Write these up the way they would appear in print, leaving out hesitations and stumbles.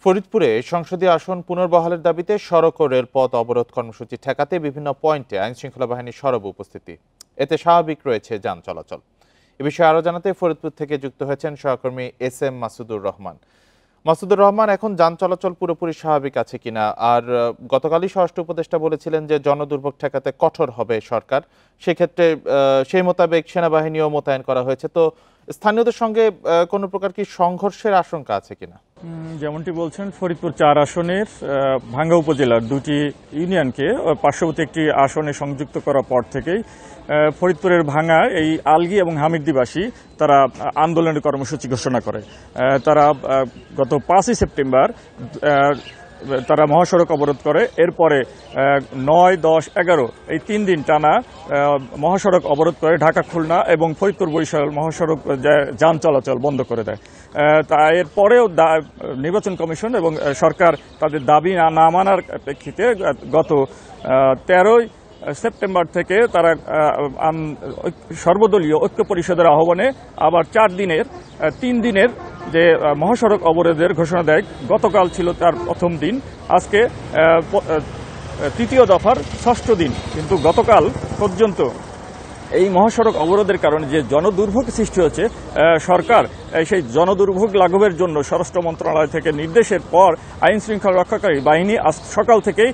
ফরিদপুরে সংসদীয় আসন পুনর্বহালের দাবিতে সড়ক ও রেলপথ অবরোধ কর্মসূচি ঠেকাতে বিভিন্ন পয়েন্টে আইনশৃঙ্খলা বাহিনীর সরব উপস্থিতি। এতে স্বাভাবিক রয়েছে যান চলাচল। এ বিষয়ে আরও জানাতে ফরিদপুর থেকে যুক্ত হয়েছেন সহকর্মী SM মাসুদুর রহমান। মাসুদুর রহমান, এখন যান চলাচল পুরোপুরি স্বাভাবিক আছে কিনা? আর গতকালই স্বরাষ্ট্র উপদেষ্টা বলেছিলেন যে জনদুর্ভোগ ঠেকাতে কঠোর হবে সরকার, সেক্ষেত্রে সেই মোতাবেক সেনাবাহিনীও মোতায়েন করা হয়েছে। তো স্থানীয়দের সঙ্গে কোনো প্রকার কি সংঘর্ষের আশঙ্কা আছে কিনা? যেমনটি বলছেন, ফরিদপুর 4 আসনের ভাঙ্গা উপজেলার দুটি ইউনিয়নকে পার্শ্ববর্তী একটি আসনে সংযুক্ত করার পর থেকেই ফরিদপুরের ভাঙ্গা এই আলগি এবং হামিরদিবাসী তারা আন্দোলনের কর্মসূচি ঘোষণা করে। তারা গত 5ই সেপ্টেম্বর তারা মহাসড়ক অবরোধ করে। এরপরে 9, 10, 11 এই 3 দিন টানা মহাসড়ক অবরোধ করে ঢাকা, খুলনা এবং ফরিদপুর বরিশাল মহাসড়ক যান চলাচল বন্ধ করে দেয়। তা এরপরেও নির্বাচন কমিশন এবং সরকার তাদের দাবি না মানার প্রেক্ষিতে গত 13ই সেপ্টেম্বর থেকে তারা সর্বদলীয় ঐক্য পরিষদের আহ্বানে আবার 3 দিনের যে মহাসড়ক অবরোধের ঘোষণা দেয়। গতকাল ছিল তার প্রথম দিন, আজকে তৃতীয় দফার 6ষ্ঠ দিন। কিন্তু গতকাল পর্যন্ত এই মহাসড়ক অবরোধের কারণে যে জনদুর্ভোগ সৃষ্টি হচ্ছে, সরকার সেই জনদুর্ভোগ লাঘবের জন্য স্বরাষ্ট্র মন্ত্রণালয় থেকে নির্দেশের পর আইন শৃঙ্খলা রক্ষাকারী বাহিনী আজ সকাল থেকেই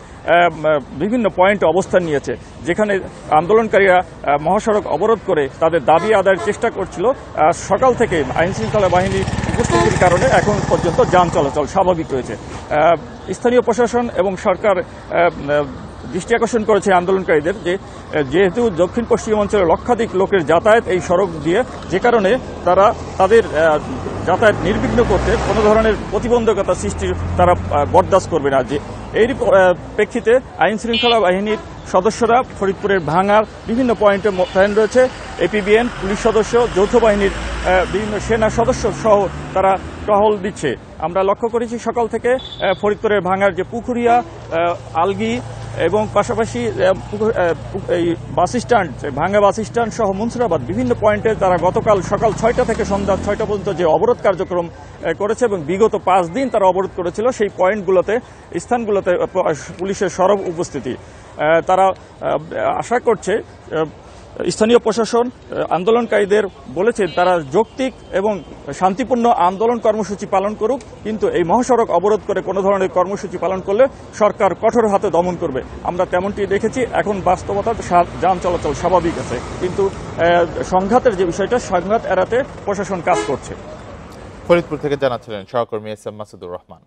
বিভিন্ন পয়েন্টে অবস্থান নিয়েছে, যেখানে আন্দোলনকারীরা মহাসড়ক অবরোধ করে তাদের দাবি আদায়ের চেষ্টা করছিল। সকাল থেকে আইন শৃঙ্খলা বাহিনীর উপস্থিতির কারণে এখন পর্যন্ত যান চলাচল স্বাভাবিক রয়েছে। স্থানীয় প্রশাসন এবং সরকার দৃষ্টি আকর্ষণ করেছে আন্দোলনকারীদের যেহেতু দক্ষিণ পশ্চিমাঞ্চলের লক্ষাধিক লোকের যাতায়াত এই সড়ক দিয়ে, যে কারণে তারা তাদের যাতায়াত নির্বিঘ্ন করতে কোনো ধরনের প্রতিবন্ধকতা সৃষ্টির তারা বরদাস্ত করবে না। যে এরই প্রেক্ষিতে আইন শৃঙ্খলা বাহিনীর সদস্যরা ফরিদপুরের ভাঙার বিভিন্ন পয়েন্টে মোতায়েন রয়েছে। APBN পুলিশ সদস্য, যৌথ বাহিনীর বিভিন্ন সেনা সদস্য সহ তারা টহল দিচ্ছে। আমরা লক্ষ্য করেছি সকাল থেকে ফরিদপুরের ভাঙার যে পুকুরিয়া, আলগি এবং পাশাপাশি এই বাস স্ট্যান্ড, ভাঙ্গা বাস স্ট্যান্ড সহ মুন্সিরাবাদ বিভিন্ন পয়েন্টে তারা গতকাল সকাল 6টা থেকে সন্ধ্যা 6টা পর্যন্ত যে অবরোধ কার্যক্রম করেছে এবং বিগত 5 দিন তারা অবরোধ করেছিল, সেই পয়েন্টগুলোতে স্থানগুলোতে পুলিশের সরব উপস্থিতি। তারা আশা করছে, স্থানীয় প্রশাসন আন্দোলনকারীদের বলেছে তারা যৌক্তিক এবং শান্তিপূর্ণ আন্দোলন কর্মসূচি পালন করুক, কিন্তু এই মহাসড়ক অবরোধ করে কোনো ধরনের কর্মসূচি পালন করলে সরকার কঠোর হাতে দমন করবে। আমরা তেমনটি দেখেছি। এখন বাস্তবতা যান চলাচল স্বাভাবিক আছে, কিন্তু সংঘাতের যে বিষয়টা, সংঘাত এড়াতে প্রশাসন কাজ করছে। ফরিদপুর থেকে জানাচ্ছিলেন সহকর্মী SM মাসুদুর রহমান।